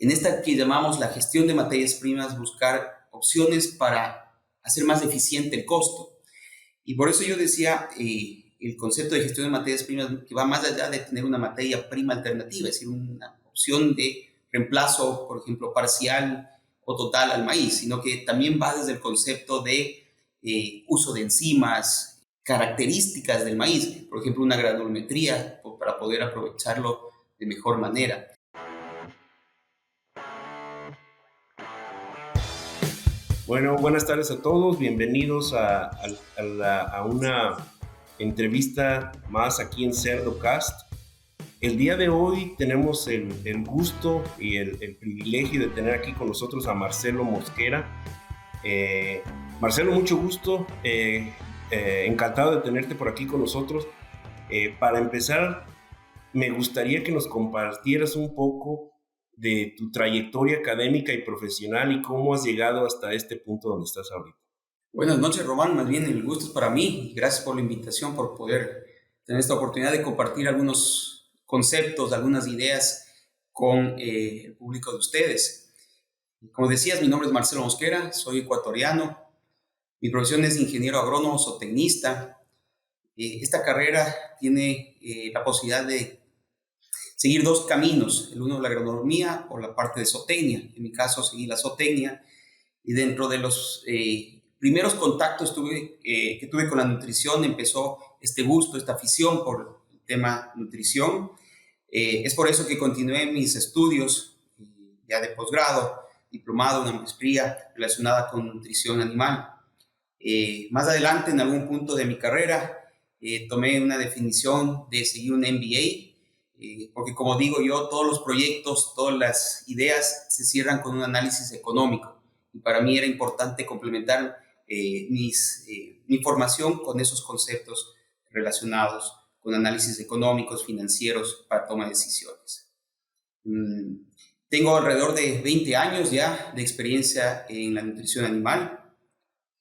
En esta que llamamos la gestión de materias primas, buscar opciones para hacer más eficiente el costo. Y por eso yo decía, el concepto de gestión de materias primas que va más allá de tener una materia prima alternativa, es decir, una opción de reemplazo, por ejemplo, parcial o total al maíz, sino que también va desde el concepto de uso de enzimas, características del maíz, por ejemplo, una granulometría para poder aprovecharlo de mejor manera. Bueno, buenas tardes a todos, bienvenidos a una entrevista más aquí en CerdoCast. El día de hoy tenemos el gusto y el privilegio de tener aquí con nosotros a Marcelo Mosquera. Marcelo, mucho gusto, encantado de tenerte por aquí con nosotros. Para empezar, me gustaría que nos compartieras un poco de tu trayectoria académica y profesional y cómo has llegado hasta este punto donde estás ahorita. Buenas noches, Román. Más bien el gusto es para mí. Gracias por la invitación, por poder tener esta oportunidad de compartir algunos conceptos, algunas ideas con el público de ustedes. Como decías, mi nombre es Marcelo Mosquera, soy ecuatoriano. Mi profesión es ingeniero agrónomo zootecnista. Esta carrera tiene la posibilidad de seguir dos caminos, el uno la agronomía o la parte de zootecnia. En mi caso seguí la zootecnia y dentro de los primeros contactos que tuve con la nutrición empezó este gusto, esta afición por el tema nutrición. Es por eso que continué mis estudios ya de posgrado, diplomado, una maestría relacionada con nutrición animal. Más adelante, en algún punto de mi carrera, tomé una definición de seguir un MBA, porque como digo yo, todos los proyectos, todas las ideas se cierran con un análisis económico. Y para mí era importante complementar mi formación con esos conceptos relacionados con análisis económicos, financieros, para toma de decisiones. Tengo alrededor de 20 años ya de experiencia en la nutrición animal.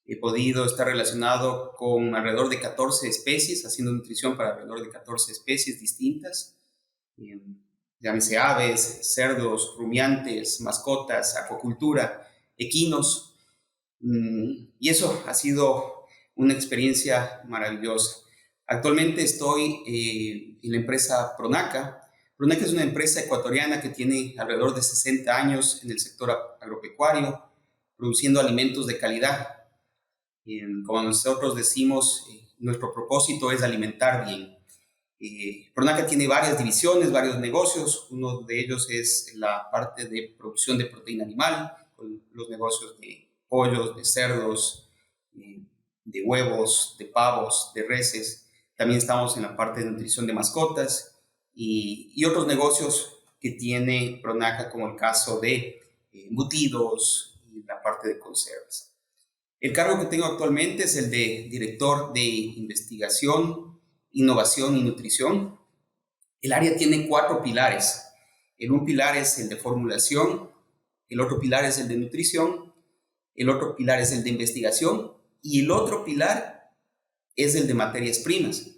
He podido estar relacionado con alrededor de 14 especies, haciendo nutrición para alrededor de 14 especies distintas. Llámese aves, cerdos, rumiantes, mascotas, acuacultura, equinos. Y eso ha sido una experiencia maravillosa. Actualmente estoy en la empresa Pronaca. Pronaca es una empresa ecuatoriana que tiene alrededor de 60 años en el sector agropecuario, produciendo alimentos de calidad. Como nosotros decimos, nuestro propósito es alimentar bien. Pronaca tiene varias divisiones, varios negocios. Uno de ellos es la parte de producción de proteína animal, con los negocios de pollos, de cerdos, de huevos, de pavos, de reses. También estamos en la parte de nutrición de mascotas y otros negocios que tiene Pronaca, como el caso de embutidos y la parte de conservas. El cargo que tengo actualmente es el de director de investigación, innovación y nutrición. El área tiene 4 pilares. Un pilar es el de formulación, el otro pilar es el de nutrición, el otro pilar es el de investigación y el otro pilar es el de materias primas,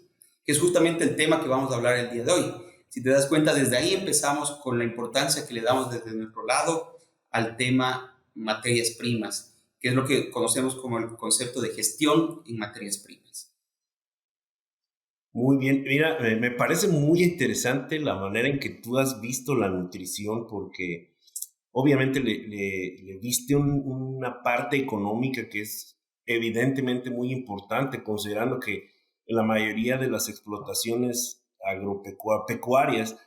que es justamente el tema que vamos a hablar el día de hoy. Si te das cuenta, desde ahí empezamos con la importancia que le damos desde nuestro lado al tema materias primas, que es lo que conocemos como el concepto de gestión en materias primas. Muy bien, mira, me parece muy interesante la manera en que tú has visto la nutrición, porque obviamente le diste una parte económica que es evidentemente muy importante, considerando que en la mayoría de las explotaciones agropecuarias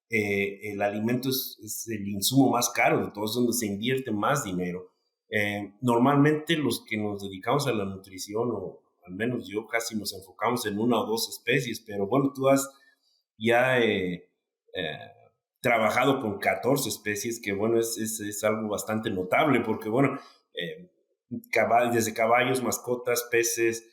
el alimento es el insumo más caro de todos, donde se invierte más dinero. Normalmente los que nos dedicamos a la nutrición, o al menos yo, casi nos enfocamos en una o dos especies, pero bueno, tú has ya trabajado con 14 especies, que bueno, es algo bastante notable, porque bueno, desde caballos, mascotas, peces,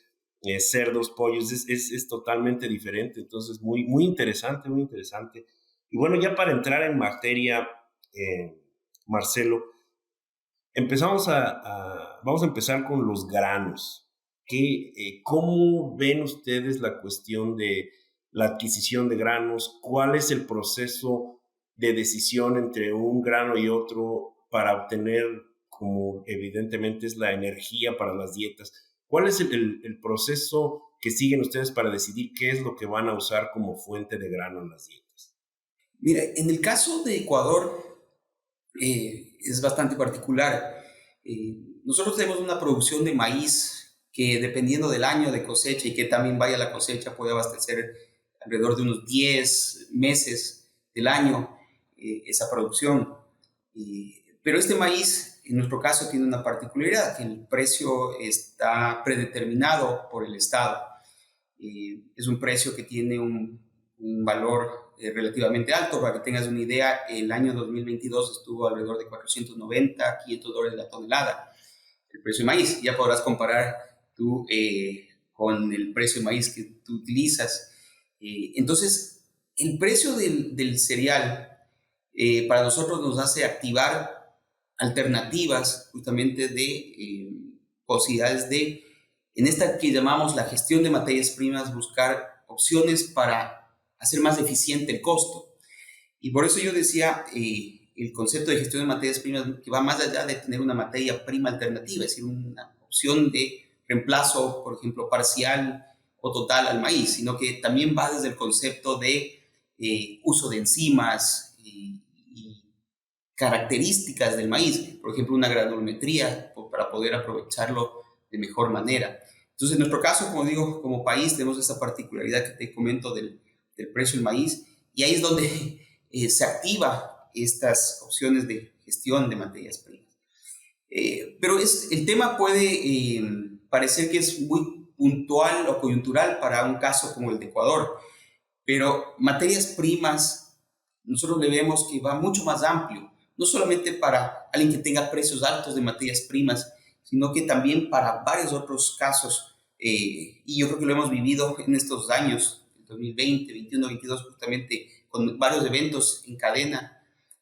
cerdos, pollos, es totalmente diferente. Entonces, muy interesante, muy interesante. Y bueno, ya para entrar en materia, Marcelo, vamos a empezar con los granos. ¿Cómo ven ustedes la cuestión de la adquisición de granos? ¿Cuál es el proceso de decisión entre un grano y otro para obtener, como evidentemente es la energía para las dietas? ¿Cuál es el proceso que siguen ustedes para decidir qué es lo que van a usar como fuente de grano en las dietas? Mira, en el caso de Ecuador es bastante particular. Nosotros tenemos una producción de maíz que, dependiendo del año de cosecha y que también vaya la cosecha, puede abastecer alrededor de unos 10 meses del año esa producción. Pero este maíz, en nuestro caso, tiene una particularidad, que el precio está predeterminado por el Estado. Es un precio que tiene un valor relativamente alto. Para que tengas una idea, el año 2022 estuvo alrededor de 490, $500 la tonelada, el precio de maíz. Ya podrás comparar tú con el precio de maíz que tú utilizas. Entonces, el precio del cereal para nosotros nos hace activar alternativas justamente de posibilidades de, en esta que llamamos la gestión de materias primas, buscar opciones para hacer más eficiente el costo. Y por eso yo decía el concepto de gestión de materias primas, que va más allá de tener una materia prima alternativa, es decir, una opción de reemplazo, por ejemplo, parcial o total al maíz, sino que también va desde el concepto de uso de enzimas y características del maíz, por ejemplo, una granulometría para poder aprovecharlo de mejor manera. Entonces, en nuestro caso, como digo, como país tenemos esa particularidad que te comento del precio del maíz, y ahí es donde se activa estas opciones de gestión de materias primas. Pero el tema puede parecer que es muy puntual o coyuntural para un caso como el de Ecuador, pero materias primas, nosotros le vemos que va mucho más amplio, no solamente para alguien que tenga precios altos de materias primas, sino que también para varios otros casos. Y yo creo que lo hemos vivido en estos años, 2020, 21, 22, justamente con varios eventos en cadena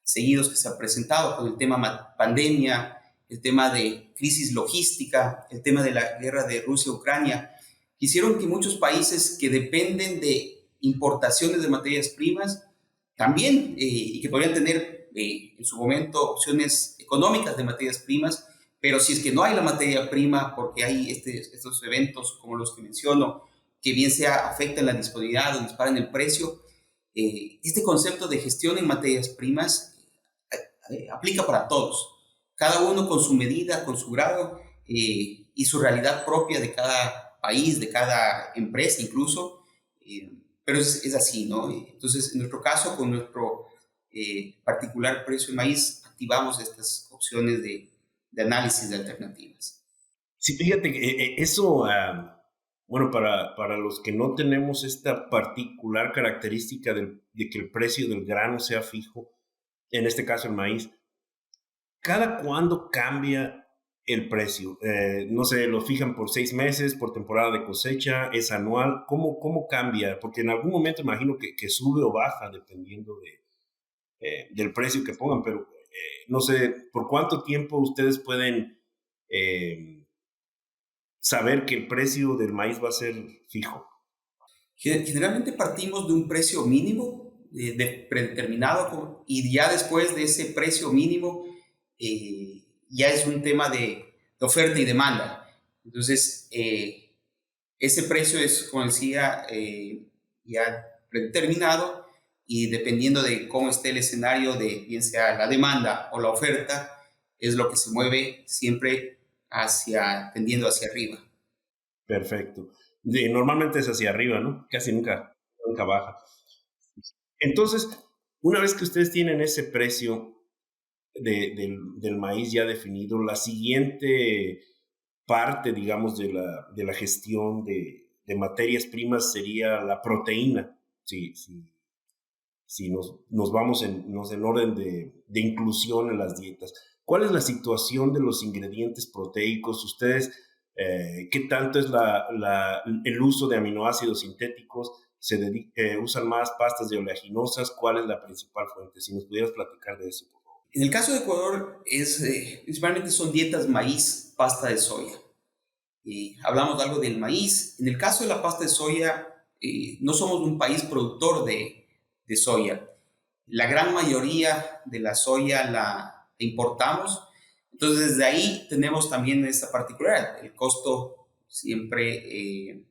seguidos que se han presentado, con el tema pandemia, el tema de crisis logística, el tema de la guerra de Rusia-Ucrania, que hicieron que muchos países que dependen de importaciones de materias primas también, y que podrían tener en su momento opciones económicas de materias primas, pero si es que no hay la materia prima, porque hay estos eventos como los que menciono, que bien sea afectan la disponibilidad o disparan el precio, este concepto de gestión en materias primas aplica para todos, cada uno con su medida, con su grado y su realidad propia de cada país, de cada empresa incluso, pero es así, ¿no? Entonces, en nuestro caso, con nuestro particular precio de maíz, activamos estas opciones de análisis de alternativas. Sí, fíjate que eso, bueno, para los que no tenemos esta particular característica de que el precio del grano sea fijo, en este caso el maíz, ¿cada cuándo cambia el precio? No sé, lo fijan por 6 meses, por temporada de cosecha, es anual. ¿Cómo cambia? Porque en algún momento imagino que sube o baja dependiendo del precio que pongan, pero no sé, ¿por cuánto tiempo ustedes pueden saber que el precio del maíz va a ser fijo? Generalmente partimos de un precio mínimo predeterminado, y ya después de ese precio mínimo ya es un tema de oferta y demanda. Entonces, ese precio es, como decía, ya predeterminado, y dependiendo de cómo esté el escenario de bien sea la demanda o la oferta, es lo que se mueve siempre tendiendo hacia arriba. Perfecto. Normalmente es hacia arriba, ¿no? Casi nunca baja. Entonces, una vez que ustedes tienen ese precio del maíz ya definido, la siguiente parte, digamos, de la gestión de materias primas sería la proteína. Si nos vamos en orden de inclusión en las dietas. ¿Cuál es la situación de los ingredientes proteicos? Ustedes, ¿qué tanto es el uso de aminoácidos sintéticos? ¿Usan más pastas de oleaginosas? ¿Cuál es la principal fuente? Si nos pudieras platicar de eso, por favor. En el caso de Ecuador, principalmente son dietas maíz, pasta de soya. Hablamos algo del maíz. En el caso de la pasta de soya, no somos un país productor de soya. La gran mayoría de la soya la importamos. Entonces, desde ahí tenemos también esta particularidad, el costo siempre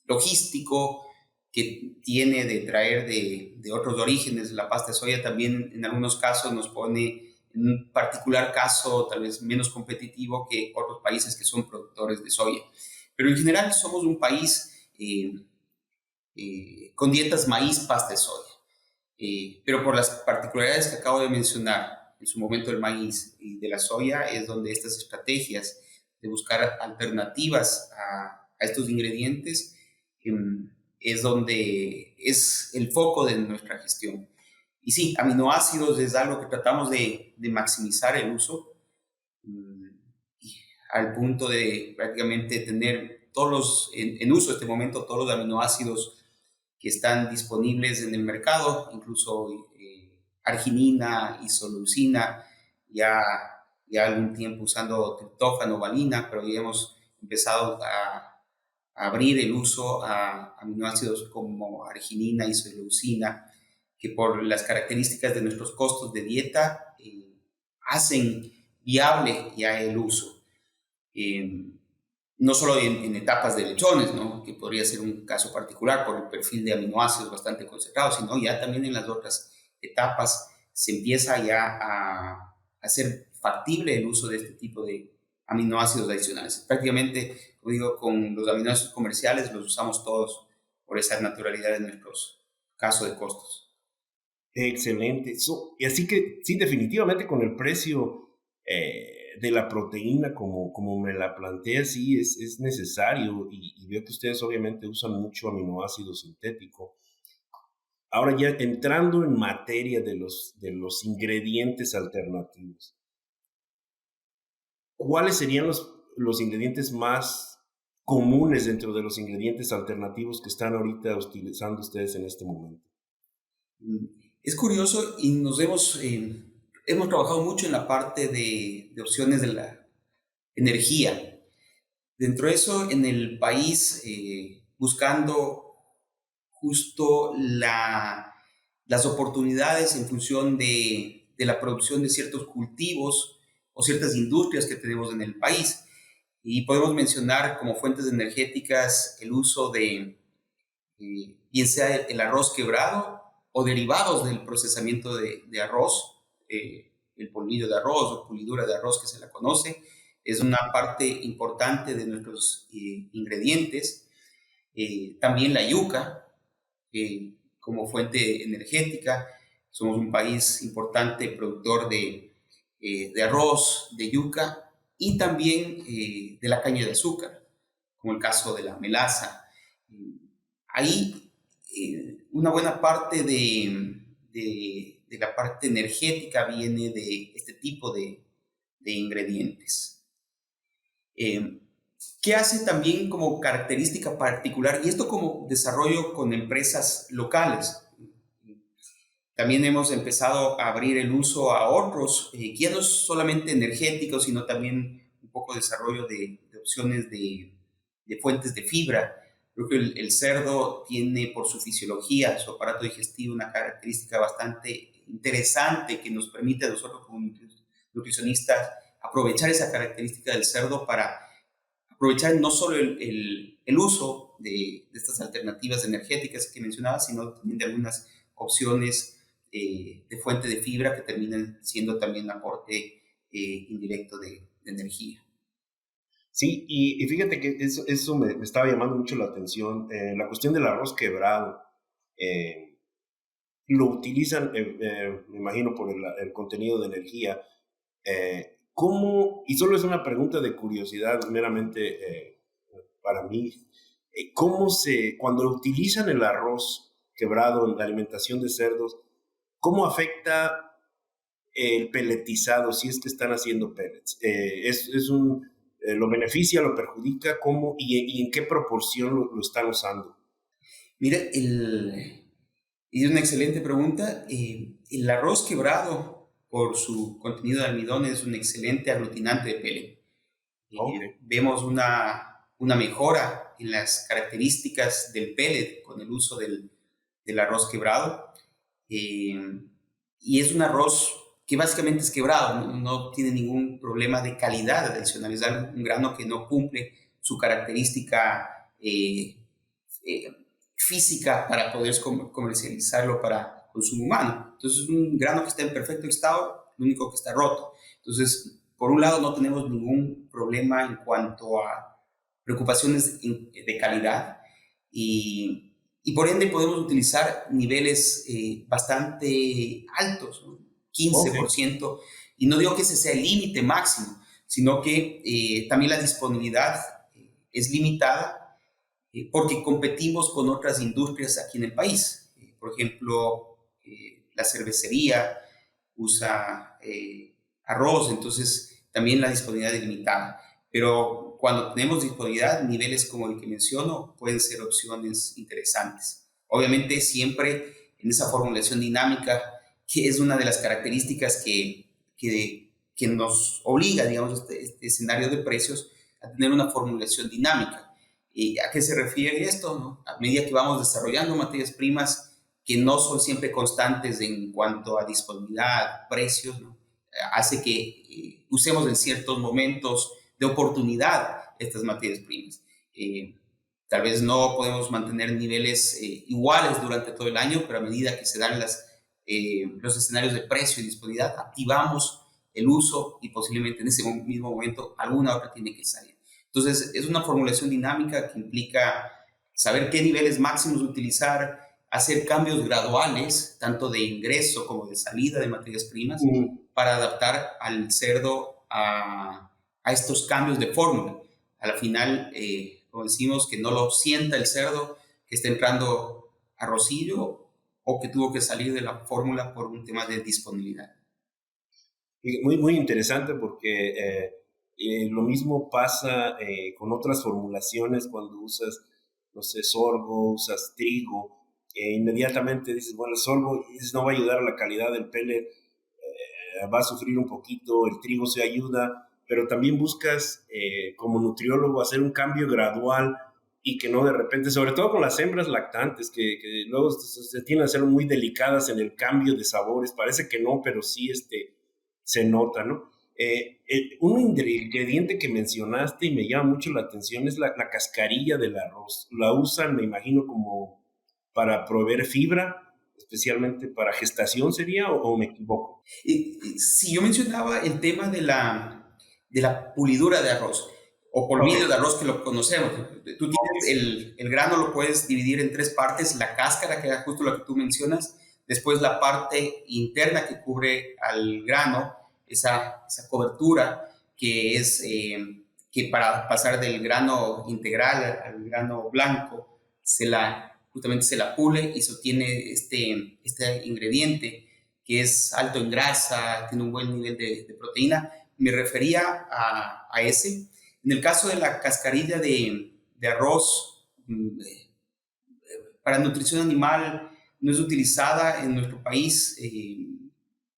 logístico que tiene de traer de otros orígenes la pasta de soya, también en algunos casos nos pone en un particular caso tal vez menos competitivo que otros países que son productores de soya. Pero en general somos un país con dietas maíz, pasta de soya. Pero por las particularidades que acabo de mencionar, en su momento el maíz y de la soya, es donde estas estrategias de buscar alternativas a estos ingredientes es donde es el foco de nuestra gestión. Y sí, aminoácidos es algo que tratamos de maximizar el uso mm, al punto de prácticamente tener todos en uso en este momento, todos los aminoácidos que están disponibles en el mercado, incluso arginina, isoleucina, ya algún tiempo usando triptófano, valina, pero ya hemos empezado a abrir el uso a aminoácidos como arginina, isoleucina, que por las características de nuestros costos de dieta hacen viable ya el uso. No solo en etapas de lechones, ¿no? Que podría ser un caso particular por el perfil de aminoácidos bastante concentrado, sino ya también en las otras etapas se empieza ya a hacer factible el uso de este tipo de aminoácidos adicionales. Prácticamente, como digo, con los aminoácidos comerciales los usamos todos por esa naturalidad de nuestros casos de costos. Excelente. Y así que, sí, definitivamente con el precio de la proteína, como me la plantea, sí, es necesario. Y veo que ustedes obviamente usan mucho aminoácido sintético. Ahora ya entrando en materia de los ingredientes alternativos, ¿cuáles serían los ingredientes más comunes dentro de los ingredientes alternativos que están ahorita utilizando ustedes en este momento? Es curioso y hemos trabajado mucho en la parte de opciones de la energía. Dentro de eso, en el país, buscando justo las oportunidades en función de la producción de ciertos cultivos o ciertas industrias que tenemos en el país. Y podemos mencionar como fuentes energéticas el uso de, bien sea el arroz quebrado o derivados del procesamiento de arroz, el polvillo de arroz o pulidura de arroz que se la conoce, es una parte importante de nuestros ingredientes. También la yuca, como fuente energética. Somos un país importante productor de arroz, de yuca y también de la caña de azúcar, como el caso de la melaza. Ahí una buena parte de la parte energética viene de este tipo de ingredientes. ¿Qué hace también como característica particular? Y esto como desarrollo con empresas locales. También hemos empezado a abrir el uso a otros, ya no solamente energéticos, sino también un poco desarrollo de opciones de fuentes de fibra. Creo que el cerdo tiene por su fisiología, su aparato digestivo, una característica bastante interesante que nos permite a nosotros como nutricionistas aprovechar esa característica del cerdo para aprovechar no solo el uso de estas alternativas energéticas que mencionaba, sino también de algunas opciones de fuente de fibra que terminan siendo también aporte indirecto de energía. Sí, y fíjate que eso me estaba llamando mucho la atención. La cuestión del arroz quebrado, lo utilizan, me imagino, por el contenido de energía. ¿Cómo, y solo es una pregunta de curiosidad meramente para mí, cuando utilizan el arroz quebrado en la alimentación de cerdos, cómo afecta el pelletizado si es que están haciendo pellets? ¿Lo beneficia, lo perjudica? ¿Cómo y en qué proporción lo están usando? Mira, es una excelente pregunta. El arroz quebrado, por su contenido de almidón, es un excelente aglutinante de pellet. Okay. Vemos una mejora en las características del pellet con el uso del arroz quebrado. y es un arroz que básicamente es quebrado, no tiene ningún problema de calidad adicional, es un grano que no cumple su característica eh, física para poder comercializarlo para consumo humano. Entonces es un grano que está en perfecto estado, lo único que está roto. Entonces, por un lado no tenemos ningún problema en cuanto a preocupaciones de calidad y por ende podemos utilizar niveles bastante altos, ¿no? Ok. 15%, y no digo que ese sea el límite máximo, sino que también la disponibilidad es limitada porque competimos con otras industrias aquí en el país. Por ejemplo, la cervecería usa arroz, entonces también la disponibilidad es limitada. Pero cuando tenemos disponibilidad, niveles como el que menciono pueden ser opciones interesantes. Obviamente siempre en esa formulación dinámica, que es una de las características que nos obliga, digamos, este escenario de precios a tener una formulación dinámica. ¿Y a qué se refiere esto? ¿No? A medida que vamos desarrollando materias primas que no son siempre constantes en cuanto a disponibilidad, precios, ¿no? Hace que usemos en ciertos momentos de oportunidad estas materias primas. Eh, Tal vez no podemos mantener niveles iguales durante todo el año, pero a medida que se dan los escenarios de precio y disponibilidad, activamos el uso y posiblemente en ese mismo momento alguna otra tiene que salir. Entonces, es una formulación dinámica que implica saber qué niveles máximos utilizar, hacer cambios graduales, tanto de ingreso como de salida de materias primas, Mm. para adaptar al cerdo a estos cambios de fórmula. A la final, como decimos, que no lo sienta el cerdo que está entrando arrocillo o que tuvo que salir de la fórmula por un tema de disponibilidad. Y muy, muy interesante porque lo mismo pasa con otras formulaciones cuando usas, no sé, sorgo, usas trigo, inmediatamente dices, bueno, el sorgo no va a ayudar a la calidad del pellet, va a sufrir un poquito, el trigo se ayuda, pero también buscas como nutriólogo hacer un cambio gradual y que no de repente, sobre todo con las hembras lactantes, que luego se tienden a ser muy delicadas en el cambio de sabores, parece que no, pero sí se nota, ¿no? Un ingrediente que mencionaste y me llama mucho la atención es la cascarilla del arroz. La usan, me imagino, como para proveer fibra, especialmente para gestación, ¿sería o me equivoco? Si yo mencionaba el tema de la pulidura de arroz o Ok. polvillo de arroz que lo conocemos, tú tienes el grano, lo puedes dividir en tres partes: la cáscara, que era justo lo que tú mencionas, después la parte interna que cubre al grano, esa cobertura que es que para pasar del grano integral al grano blanco justamente se la pule y se obtiene este ingrediente que es alto en grasa, tiene un buen nivel de proteína. Me refería a ese. En el caso de la cascarilla de arroz, para nutrición animal no es utilizada en nuestro país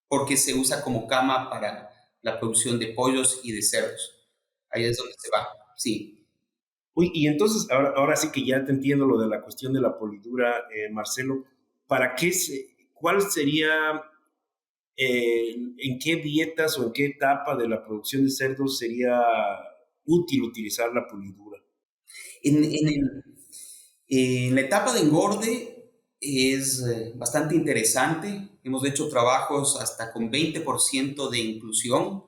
porque se usa como cama para la producción de pollos y de cerdos. Ahí es donde se va, sí. Uy, y entonces, ahora sí que ya te entiendo lo de la cuestión de la polidura, Marcelo. ¿Para qué cuál sería, en qué dietas o en qué etapa de la producción de cerdos sería útil utilizar la polidura? En la etapa de engorde es bastante interesante. Hemos hecho trabajos hasta con 20% de inclusión.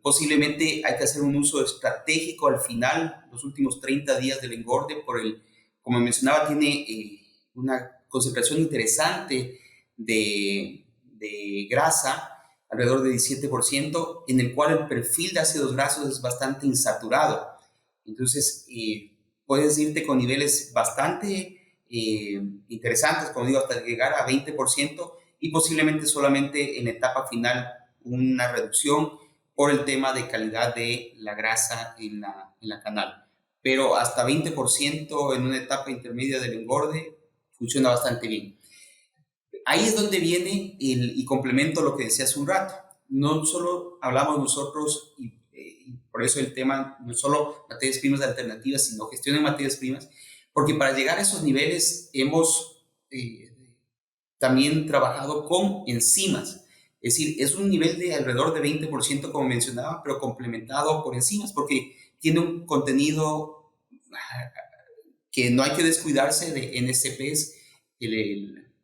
Posiblemente hay que hacer un uso estratégico al final, los últimos 30 días del engorde, como mencionaba, tiene una concentración interesante de grasa, alrededor de 17%, en el cual el perfil de ácidos grasos es bastante insaturado. Entonces, puedes irte con niveles bastante interesantes, como digo, hasta llegar a 20% y posiblemente solamente en la etapa final una reducción por el tema de calidad de la grasa en la canal. Pero hasta 20% en una etapa intermedia del engorde funciona bastante bien. Ahí es donde viene y complemento lo que decía hace un rato. No solo hablamos nosotros, y por eso el tema, no solo materias primas alternativas, sino gestión de materias primas, porque para llegar a esos niveles hemos también trabajado con enzimas. Es decir, es un nivel de alrededor de 20%, como mencionaba, pero complementado por enzimas, porque tiene un contenido que no hay que descuidarse de NSPs,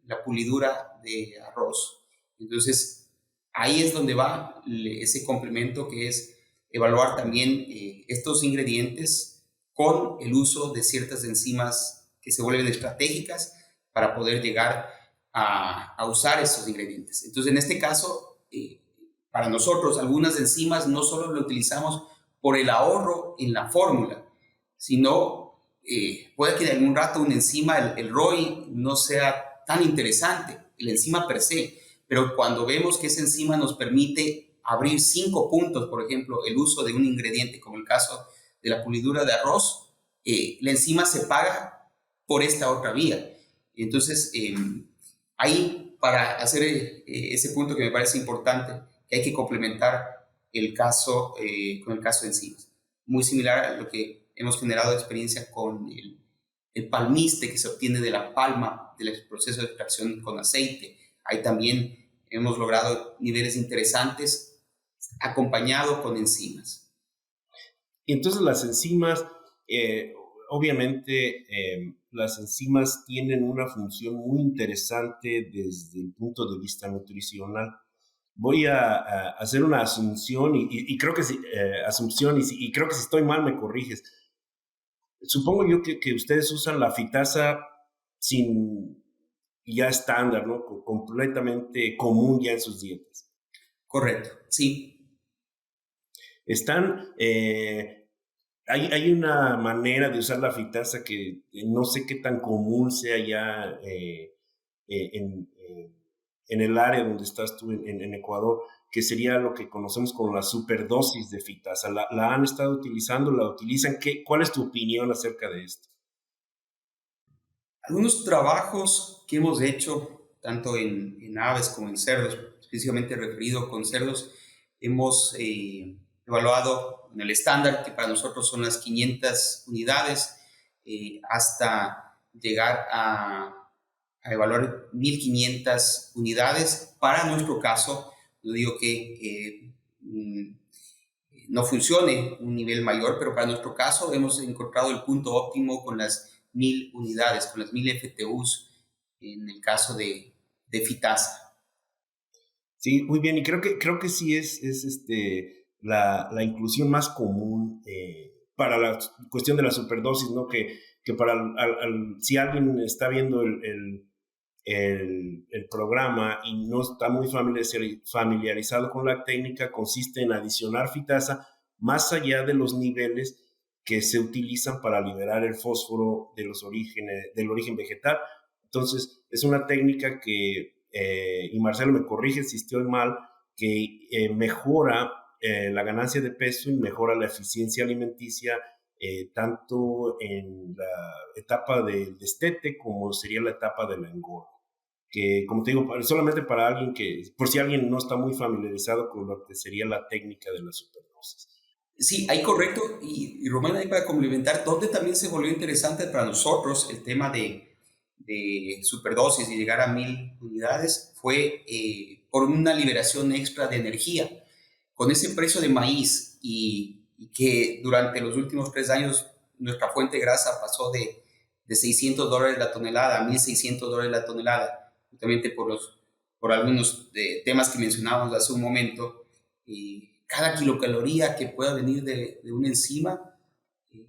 la pulidura de arroz. Entonces, ahí es donde va ese complemento, que es evaluar también estos ingredientes con el uso de ciertas enzimas que se vuelven estratégicas para poder llegar a usar esos ingredientes. Entonces, en este caso, para nosotros, algunas enzimas no solo lo utilizamos por el ahorro en la fórmula, sino puede que en algún rato una enzima, el ROI, no sea tan interesante, la enzima per se, pero cuando vemos que esa enzima nos permite abrir 5 puntos, por ejemplo, el uso de un ingrediente, como el caso de la pulidura de arroz, la enzima se paga por esta otra vía. Entonces, ahí, para hacer ese punto que me parece importante, que hay que complementar el caso con el caso de enzimas. Muy similar a lo que hemos generado de experiencia con el palmiste que se obtiene de la palma del proceso de extracción con aceite. Ahí también hemos logrado niveles interesantes acompañado con enzimas. Y entonces las enzimas, obviamente, las enzimas tienen una función muy interesante desde el punto de vista nutricional. Voy a hacer una asunción y creo que si, y creo que si estoy mal me corriges. Supongo yo que ustedes usan la fitasa sin ya estándar, ¿no? Completamente común ya en sus dietas. Correcto, sí. Están, hay una manera de usar la fitasa que no sé qué tan común sea ya en el área donde estás tú en Ecuador, que sería lo que conocemos como la superdosis de fitasa. ¿La han estado utilizando? ¿La utilizan? ¿Cuál es tu opinión acerca de esto? Algunos trabajos que hemos hecho, tanto en aves como en cerdos, específicamente referido con cerdos, hemos evaluado en el estándar, que para nosotros son las 500 unidades, hasta llegar a evaluar 1500 unidades. Para nuestro caso, no digo que no funcione un nivel mayor, pero para nuestro caso hemos encontrado el punto óptimo con las 1000 unidades, con las 1000 FTUs en el caso de Fitasa. Sí, muy bien, y creo que sí es la inclusión más común para la cuestión de la superdosis, ¿no? Que para si alguien está viendo el programa y no está muy familiarizado con la técnica, consiste en adicionar fitasa más allá de los niveles que se utilizan para liberar el fósforo de del origen vegetal. Entonces, es una técnica que, y Marcelo me corrige si estoy mal, que mejora la ganancia de peso y mejora la eficiencia alimenticia tanto en la etapa del destete como sería la etapa de la engorda. Que, como te digo, solamente para alguien por si alguien no está muy familiarizado con lo que sería la técnica de la superdosis. Sí, ahí correcto. Y Román, ahí para complementar, donde también se volvió interesante para nosotros el tema de superdosis y llegar a 1000 unidades fue por una liberación extra de energía. Con ese precio de maíz y que durante los últimos 3 años nuestra fuente de grasa pasó de $600 la tonelada a $1600 la tonelada, justamente por algunos temas que mencionábamos hace un momento. Cada kilocaloría que pueda venir de una enzima,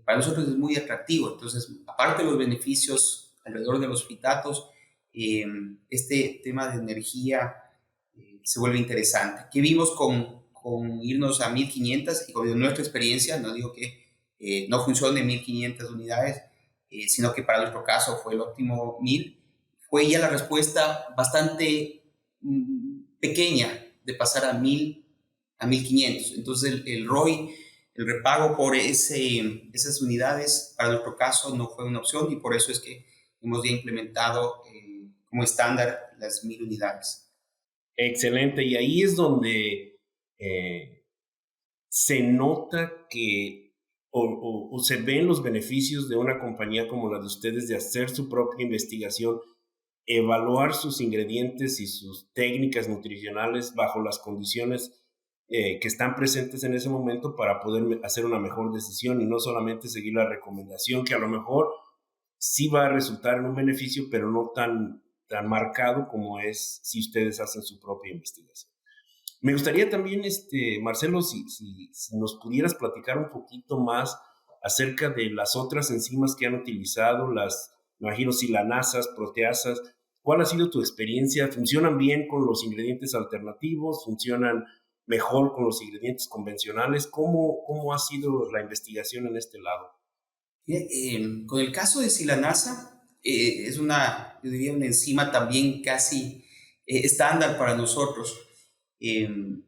para nosotros es muy atractivo. Entonces, aparte de los beneficios alrededor de los fitatos, este tema de energía se vuelve interesante. ¿Qué vimos con irnos a 1500? Y con nuestra experiencia, no digo que no funcione 1500 unidades, sino que para nuestro caso fue el óptimo 1000, fue ya la respuesta bastante pequeña de pasar a 1000 a 1500. Entonces el ROI, el repago por esas unidades, para nuestro caso no fue una opción, y por eso es que hemos ya implementado como estándar las 1000 unidades. Excelente, y ahí es donde se nota que o se ven los beneficios de una compañía como la de ustedes de hacer su propia investigación evaluar sus ingredientes y sus técnicas nutricionales bajo las condiciones que están presentes en ese momento para poder hacer una mejor decisión y no solamente seguir la recomendación que a lo mejor sí va a resultar en un beneficio, pero no tan marcado como es si ustedes hacen su propia investigación. Me gustaría también, Marcelo, si nos pudieras platicar un poquito más acerca de las otras enzimas que han utilizado, me imagino, silanasas, proteasas. ¿Cuál ha sido tu experiencia? ¿Funcionan bien con los ingredientes alternativos? ¿Funcionan mejor con los ingredientes convencionales? ¿Cómo ha sido la investigación en este lado? Con el caso de silanasa, es yo diría, una enzima también casi estándar para nosotros. En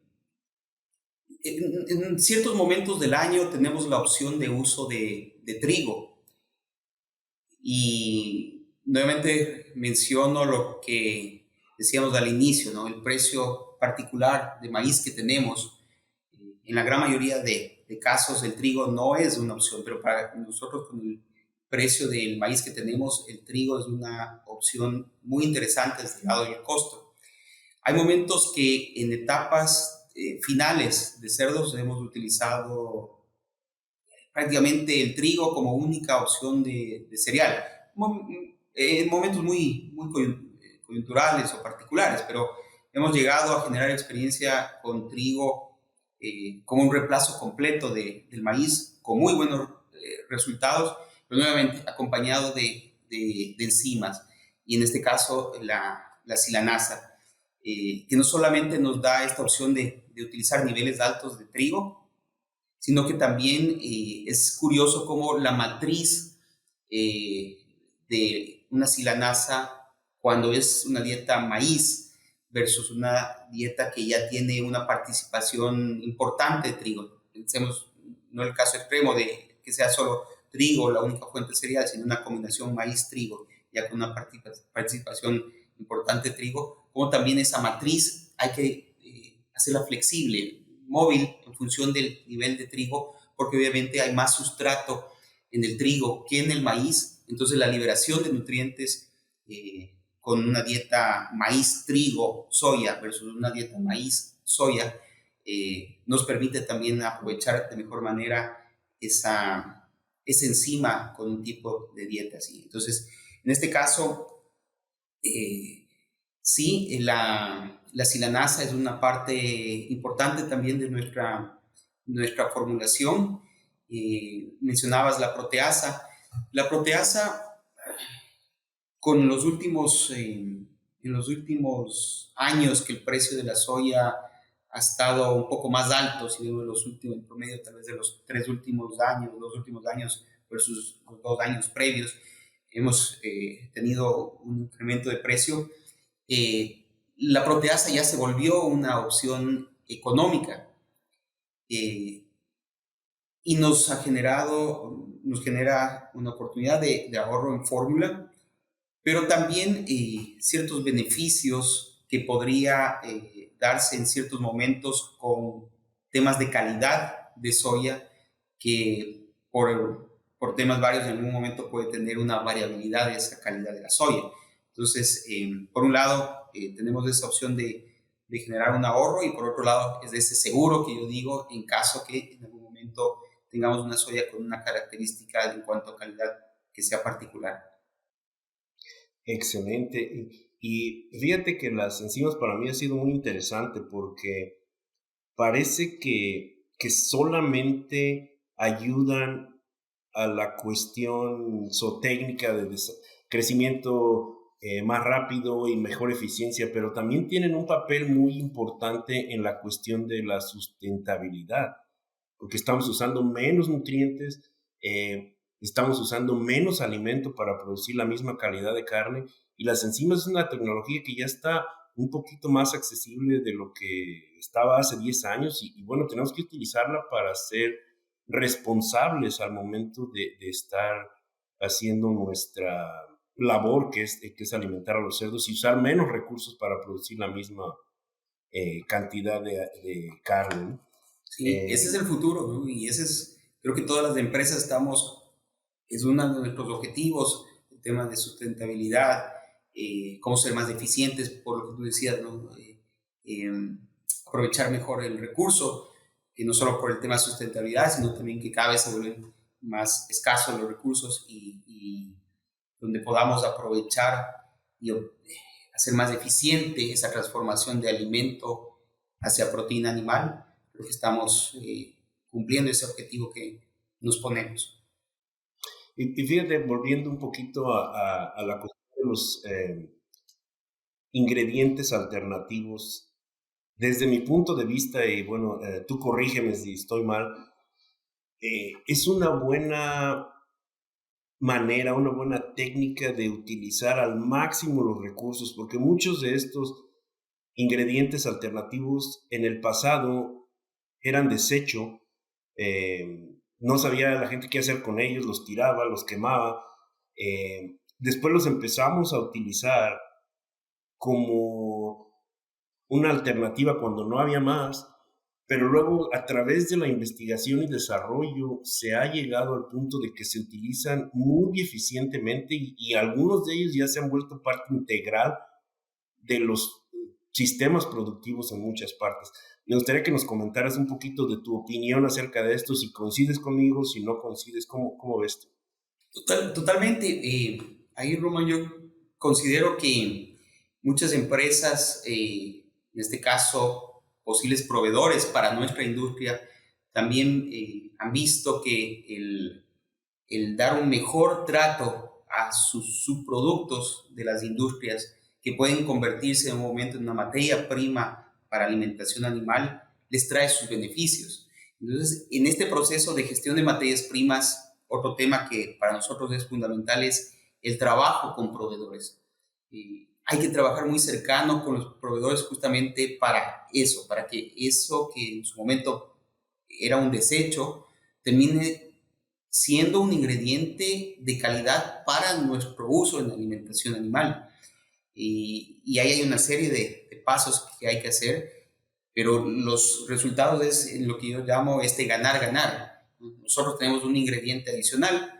ciertos momentos del año tenemos la opción de uso de trigo. Y nuevamente menciono lo que decíamos al inicio, ¿no? El precio particular de maíz que tenemos. En la gran mayoría de casos el trigo no es una opción, pero para nosotros con el precio del maíz que tenemos, el trigo es una opción muy interesante desde el lado del costo. Hay momentos que en etapas finales de cerdos hemos utilizado prácticamente el trigo como única opción de cereal. En momentos muy coyunturales o particulares, pero hemos llegado a generar experiencia con trigo como un reemplazo completo del maíz, con muy buenos resultados, pero nuevamente acompañado de enzimas, y en este caso la silanasa, que no solamente nos da esta opción de utilizar niveles altos de trigo, sino que también es curioso cómo la matriz de una silanasa, cuando es una dieta maíz versus una dieta que ya tiene una participación importante de trigo. Pensemos, no el caso extremo de que sea solo trigo la única fuente cereal, sino una combinación maíz-trigo, ya con una participación importante de trigo, como también esa matriz hay que hacerla flexible, móvil, en función del nivel de trigo, porque obviamente hay más sustrato en el trigo que en el maíz. Entonces la liberación de nutrientes con una dieta maíz-trigo-soya versus una dieta maíz-soya nos permite también aprovechar de mejor manera esa enzima con un tipo de dieta así. Entonces, en este caso, sí, la silanasa es una parte importante también de nuestra formulación. Mencionabas la proteasa. La proteasa, en los últimos años que el precio de la soya ha estado un poco más alto, si vemos los últimos, en promedio tal vez de los dos últimos años versus los 2 años previos, hemos tenido un incremento de precio. La proteasa ya se volvió una opción económica y nos genera una oportunidad de ahorro en fórmula, pero también ciertos beneficios que podría darse en ciertos momentos con temas de calidad de soya, que por temas varios en algún momento puede tener una variabilidad de esa calidad de la soya. Entonces, por un lado, tenemos esa opción de generar un ahorro, y por otro lado es de ese seguro que yo digo en caso que en algún momento tengamos una soya con una característica en cuanto a calidad que sea particular. Excelente. Y fíjate que las enzimas para mí ha sido muy interesante porque parece que solamente ayudan a la cuestión zootécnica de crecimiento más rápido y mejor eficiencia, pero también tienen un papel muy importante en la cuestión de la sustentabilidad, porque estamos usando menos nutrientes, estamos usando menos alimento para producir la misma calidad de carne, y las enzimas es una tecnología que ya está un poquito más accesible de lo que estaba hace 10 años y bueno, tenemos que utilizarla para ser responsables al momento de estar haciendo nuestra labor, que es alimentar a los cerdos, y usar menos recursos para producir la misma cantidad de carne, ¿no? Sí, ese es el futuro, ¿no? Y creo que todas las empresas es uno de nuestros objetivos, el tema de sustentabilidad. cómo ser más eficientes, por lo que tú decías, ¿no? Aprovechar mejor el recurso, no solo por el tema de sustentabilidad, sino también que cada vez se vuelven más escasos los recursos y donde podamos aprovechar y hacer más eficiente esa transformación de alimento hacia proteína animal. Creo que estamos cumpliendo ese objetivo que nos ponemos. Y fíjate, volviendo un poquito a la cuestión de los ingredientes alternativos, desde mi punto de vista, y bueno, tú corrígeme si estoy mal, es una buena manera, una buena técnica de utilizar al máximo los recursos, porque muchos de estos ingredientes alternativos en el pasado eran desecho, no sabía la gente qué hacer con ellos, los tiraba, los quemaba. Después los empezamos a utilizar como una alternativa cuando no había más, pero luego a través de la investigación y desarrollo se ha llegado al punto de que se utilizan muy eficientemente y algunos de ellos ya se han vuelto parte integral de los sistemas productivos en muchas partes. Me gustaría que nos comentaras un poquito de tu opinión acerca de esto, si coincides conmigo, si no coincides, ¿cómo ves tú? Totalmente. Ahí, Roman, yo considero que muchas empresas, en este caso posibles proveedores para nuestra industria, también han visto que el dar un mejor trato a sus subproductos de las industrias que pueden convertirse en un momento en una materia prima para alimentación animal, les trae sus beneficios. Entonces, en este proceso de gestión de materias primas, otro tema que para nosotros es fundamental es el trabajo con proveedores. Hay que trabajar muy cercano con los proveedores justamente para que eso que en su momento era un desecho, termine siendo un ingrediente de calidad para nuestro uso en la alimentación animal. Y ahí hay una serie de pasos que hay que hacer, pero los resultados es lo que yo llamo este ganar-ganar. Nosotros tenemos un ingrediente adicional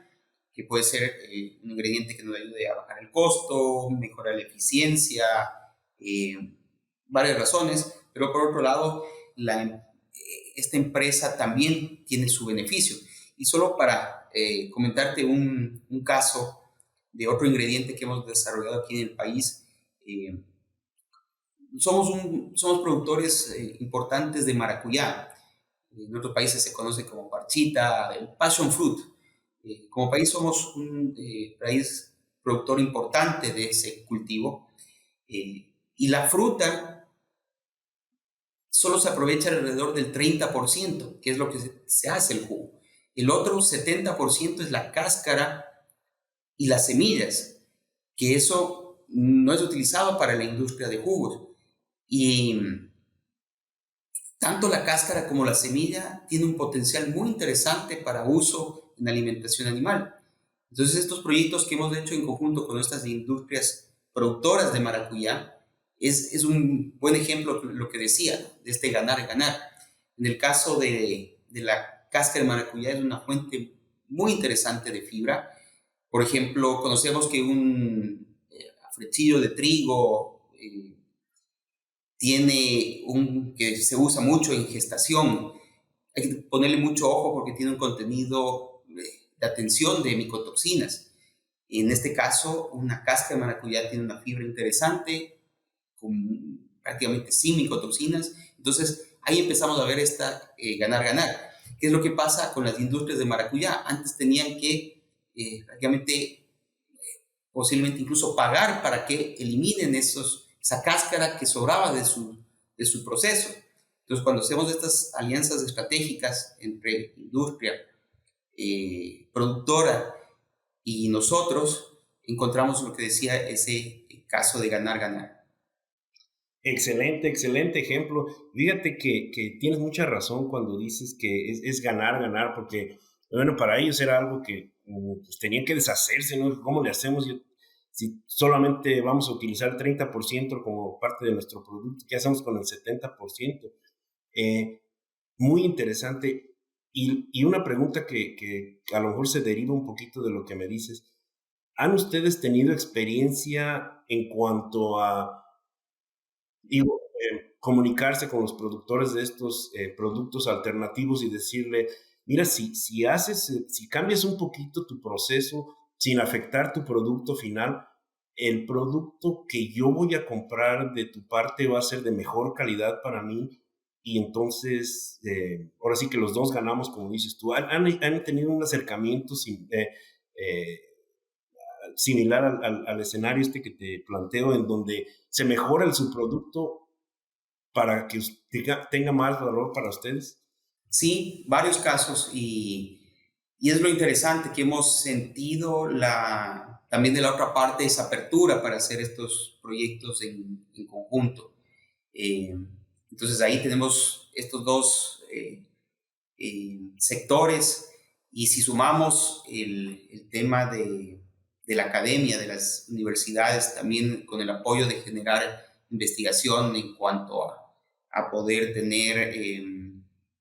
que puede ser un ingrediente que nos ayude a bajar el costo, mejorar la eficiencia, eh, varias razones, pero por otro lado, esta empresa también tiene su beneficio. Y solo para comentarte un caso de otro ingrediente que hemos desarrollado aquí en el país, eh, somos productores importantes de maracuyá. En otros países se conoce como parchita, el passion fruit. Como país somos un país productor importante de ese cultivo. Y la fruta solo se aprovecha alrededor del 30%, que es lo que se hace el jugo. El otro 70% es la cáscara y las semillas, que eso no es utilizado para la industria de jugos. Y tanto la cáscara como la semilla tiene un potencial muy interesante para uso en alimentación animal. Entonces, estos proyectos que hemos hecho en conjunto con estas industrias productoras de maracuyá es un buen ejemplo de lo que decía, de este ganar-ganar. En el caso de la cáscara de maracuyá es una fuente muy interesante de fibra. Por ejemplo, conocemos que un afrechillo de trigo tiene que se usa mucho en gestación. Hay que ponerle mucho ojo porque tiene un contenido de atención de micotoxinas. En este caso, una cáscara de maracuyá tiene una fibra interesante, con prácticamente sin micotoxinas. Entonces, ahí empezamos a ver esta ganar-ganar. ¿Qué es lo que pasa con las industrias de maracuyá? Antes tenían que prácticamente, posiblemente incluso pagar para que eliminen esa cáscara que sobraba de su proceso. Entonces, cuando hacemos estas alianzas estratégicas entre industria, productora y nosotros, encontramos lo que decía ese caso de ganar-ganar. Excelente, excelente ejemplo. Fíjate que tienes mucha razón cuando dices que es ganar, ganar, porque, bueno, para ellos era algo que pues, tenían que deshacerse, ¿no? ¿Cómo le hacemos si solamente vamos a utilizar el 30% como parte de nuestro producto? ¿Qué hacemos con el 70%? Eh, Muy interesante. Y una pregunta que a lo mejor se deriva un poquito de lo que me dices. ¿Han ustedes tenido experiencia en cuanto a, digo, comunicarse con los productores de estos productos alternativos y decirle, mira, si cambias un poquito tu proceso sin afectar tu producto final, el producto que yo voy a comprar de tu parte va a ser de mejor calidad para mí y entonces, ahora sí que los dos ganamos, como dices tú. ¿Han tenido un acercamiento eh, similar al escenario este que te planteo, en donde se mejora el subproducto para que tenga más valor para ustedes? Sí, varios casos y es lo interesante que hemos sentido también de la otra parte esa apertura para hacer estos proyectos en conjunto. Eh, entonces ahí tenemos estos dos sectores y si sumamos el tema de la academia, de las universidades, también con el apoyo de generar investigación en cuanto a poder tener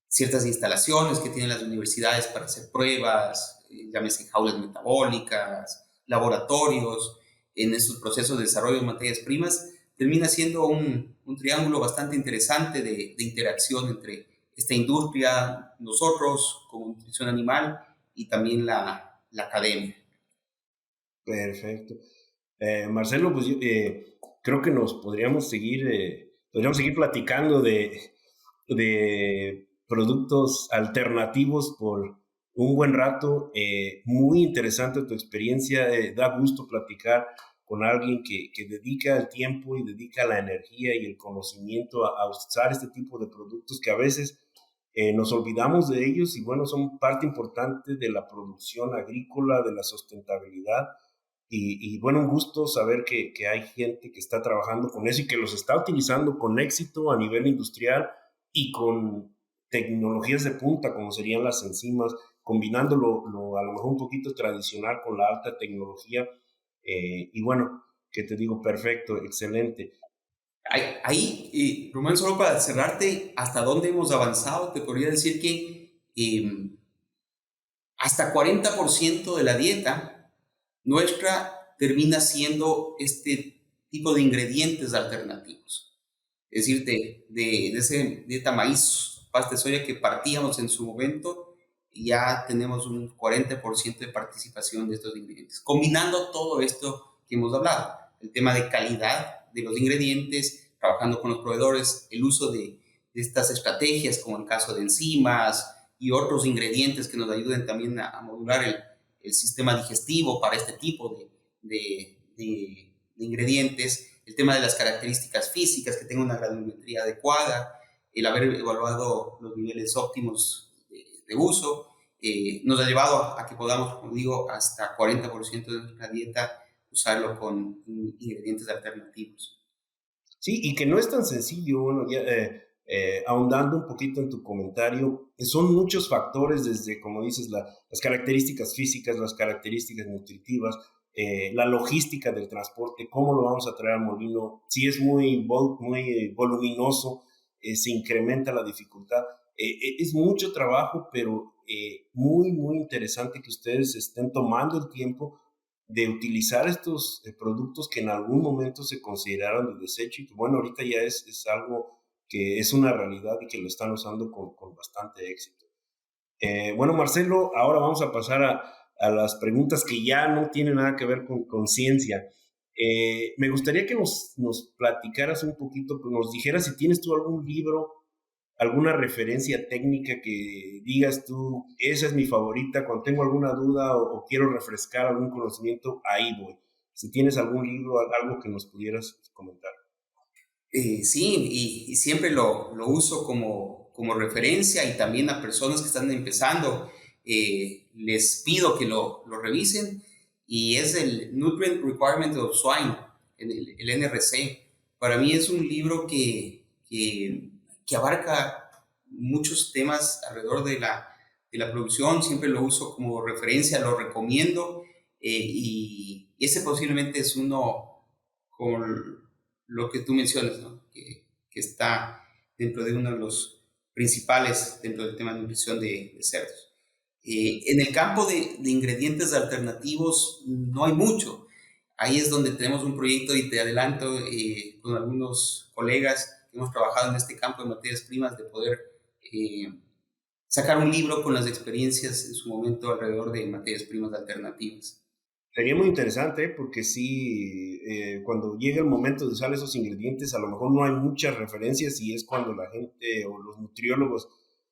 ciertas instalaciones que tienen las universidades para hacer pruebas, llámese jaulas metabólicas, laboratorios, en esos procesos de desarrollo de materias primas, termina siendo un triángulo bastante interesante de interacción entre esta industria, nosotros como nutrición animal y también la academia. Perfecto. Marcelo, pues creo que podríamos seguir platicando de productos alternativos por un buen rato. Muy interesante tu experiencia. Da gusto platicar con alguien que dedica el tiempo y dedica la energía y el conocimiento a usar este tipo de productos que a veces nos olvidamos de ellos y bueno, son parte importante de la producción agrícola, de la sustentabilidad. Y bueno, un gusto saber que hay gente que está trabajando con eso y que los está utilizando con éxito a nivel industrial y con tecnologías de punta, como serían las enzimas, combinando a lo mejor un poquito tradicional con la alta tecnología. Y bueno, que te digo, perfecto, excelente. Ahí, Román, solo para cerrarte, hasta dónde hemos avanzado, te podría decir que hasta 40% de la dieta nuestra termina siendo este tipo de ingredientes alternativos. Es decir, de ese dieta maíz, pasta de soya que partíamos en su momento, ya tenemos un 40% de participación de estos ingredientes. Combinando todo esto que hemos hablado, el tema de calidad de los ingredientes, trabajando con los proveedores, el uso de estas estrategias como el caso de enzimas y otros ingredientes que nos ayuden también a modular el sistema digestivo para este tipo de ingredientes, el tema de las características físicas, que tenga una granulometría adecuada, el haber evaluado los niveles óptimos de uso, nos ha llevado a que podamos, como digo, hasta 40% de nuestra dieta usarlo con ingredientes alternativos. Sí, y que no es tan sencillo, bueno, ya ahondando un poquito en tu comentario, son muchos factores desde, como dices, las características físicas, las características nutritivas, la logística del transporte, cómo lo vamos a traer al molino, si es muy voluminoso, se incrementa la dificultad. Es mucho trabajo, pero muy interesante que ustedes estén tomando el tiempo de utilizar estos productos que en algún momento se consideraron de desecho y que bueno, ahorita ya es algo que es una realidad y que lo están usando con bastante éxito. Bueno, Marcelo, ahora vamos a pasar a las preguntas que ya no tienen nada que ver con ciencia. Me gustaría que nos platicaras un poquito, que nos dijeras si tienes tú algún libro, alguna referencia técnica que digas tú, esa es mi favorita, cuando tengo alguna duda o quiero refrescar algún conocimiento, ahí voy. Si tienes algún libro, algo que nos pudieras comentar. Sí, y siempre lo uso como referencia y también a personas que están empezando, les pido que lo revisen y es el Nutrient Requirement of Swine, el NRC. Para mí es un libro que abarca muchos temas alrededor de la producción, siempre lo uso como referencia, lo recomiendo y ese posiblemente es uno con lo que tú mencionas, ¿no? Que está dentro de uno de los principales dentro del tema de nutrición de cerdos. En el campo de ingredientes alternativos no hay mucho. Ahí es donde tenemos un proyecto y te adelanto con algunos colegas que hemos trabajado en este campo de materias primas de poder eh, sacar un libro con las experiencias en su momento alrededor de materias primas alternativas. Sería muy interesante, porque sí, cuando llega el momento de usar esos ingredientes, a lo mejor no hay muchas referencias y es cuando la gente o los nutriólogos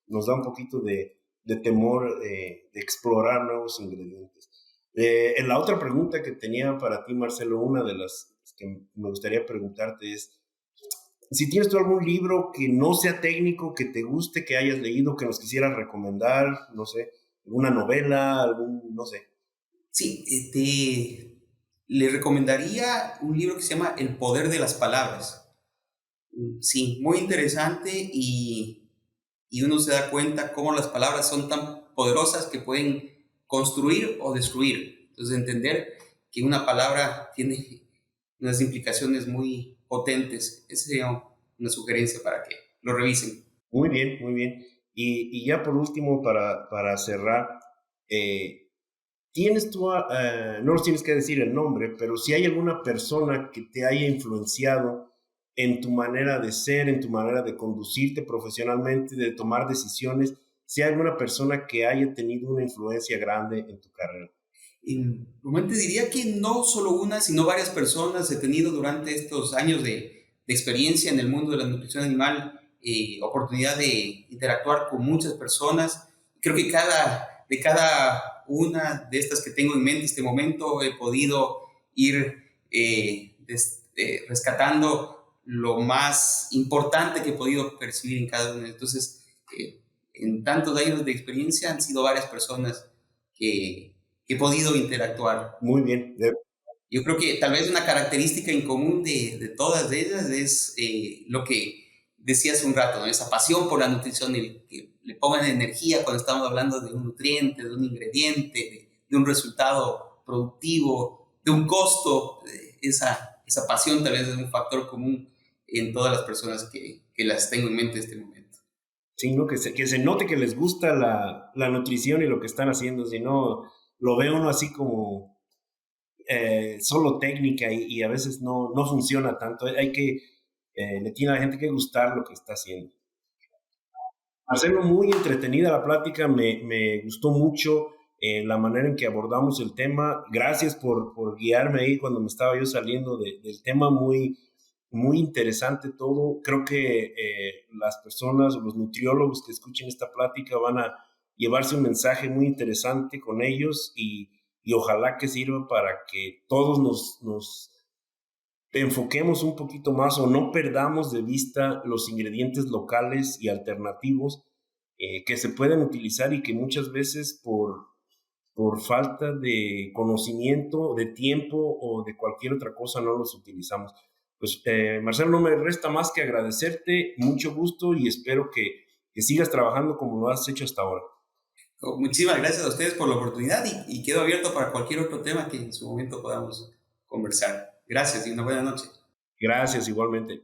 nos da un poquito de temor de explorar nuevos ingredientes. La otra pregunta que tenía para ti, Marcelo, una de las que me gustaría preguntarte es, si tienes tú algún libro que no sea técnico, que te guste, que hayas leído, que nos quisieras recomendar, no sé, alguna novela, no sé. Sí, le recomendaría un libro que se llama El poder de las palabras. Sí, muy interesante y uno se da cuenta cómo las palabras son tan poderosas que pueden construir o destruir. Entonces, entender que una palabra tiene unas implicaciones muy potentes. Esa sería una sugerencia para que lo revisen. Muy bien, muy bien. Y ya por último, para cerrar, eh, ¿tienes tú, no nos tienes que decir el nombre, pero si hay alguna persona que te haya influenciado en tu manera de ser, en tu manera de conducirte profesionalmente, de tomar decisiones, si hay alguna persona que haya tenido una influencia grande en tu carrera? Normalmente diría que no solo una, sino varias personas he tenido durante estos años de experiencia en el mundo de la nutrición animal, oportunidad de interactuar con muchas personas. Creo que de cada una de estas que tengo en mente en este momento he podido ir rescatando lo más importante que he podido percibir en cada una. Entonces, en tantos años de experiencia han sido varias personas que he podido interactuar. Muy bien. Yo creo que tal vez una característica en común de todas ellas es lo que decía hace un rato, ¿no? Esa pasión por la nutrición, el que le pongan energía cuando estamos hablando de un nutriente, de un ingrediente, de un resultado productivo, de un costo. Esa pasión tal vez es un factor común en todas las personas que las tengo en mente en este momento. Sí, ¿no? Que se note que les gusta la nutrición y lo que están haciendo, si no, lo ve uno así como solo técnica y a veces no funciona tanto. Le tiene a la gente que gustar lo que está haciendo. Hacerlo muy entretenida la plática, me gustó mucho la manera en que abordamos el tema. Gracias por guiarme ahí cuando me estaba yo saliendo del tema, muy, muy interesante todo. Creo que las personas o los nutriólogos que escuchen esta plática van a llevarse un mensaje muy interesante con ellos y ojalá que sirva para que todos nos enfoquemos un poquito más o no perdamos de vista los ingredientes locales y alternativos que se pueden utilizar y que muchas veces por falta de conocimiento, de tiempo o de cualquier otra cosa no los utilizamos. Pues Marcelo, no me resta más que agradecerte, mucho gusto y espero que sigas trabajando como lo has hecho hasta ahora. Muchísimas gracias a ustedes por la oportunidad y quedo abierto para cualquier otro tema que en su momento podamos conversar. Gracias y una buena noche. Gracias igualmente.